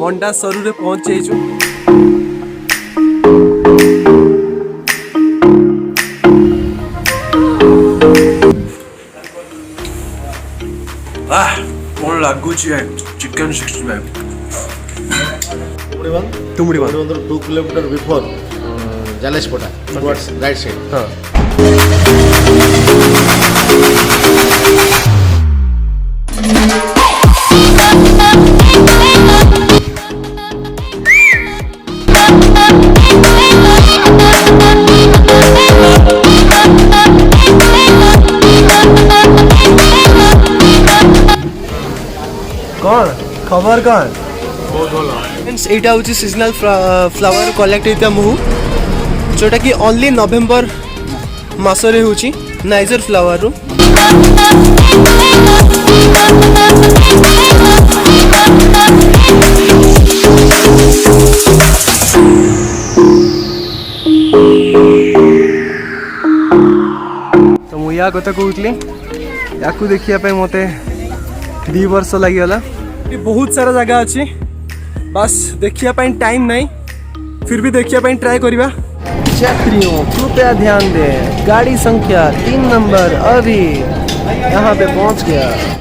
पंडा सरू रे पहुंच जाइछु। कौन लागुची चिकन 65 तुमड़ी 2 किलोमीटर बिफोर जालेशपोटा टुवर्ड्स राइट साइड। हाँ कौन खबर कौन बहुत भल फ्रेंड्स एटा होची सीजनल फ्लावर कलेक्ट होता महू जोटा कि ओनली नवेम्बर मासरे होची नाइजर फ्लावर रू। तो मु या कथा कहूतली याकू देखिया पे मते 2 वर्ष लगिगला। बहुत सारा जगह अच्छी बस देखिया पाइन टाइम नहीं फिर भी देखिया पाइन ट्राई करिबा। यात्रियों कृपया ध्यान दें गाड़ी संख्या 3 नंबर अभी यहाँ पे पहुँच गया।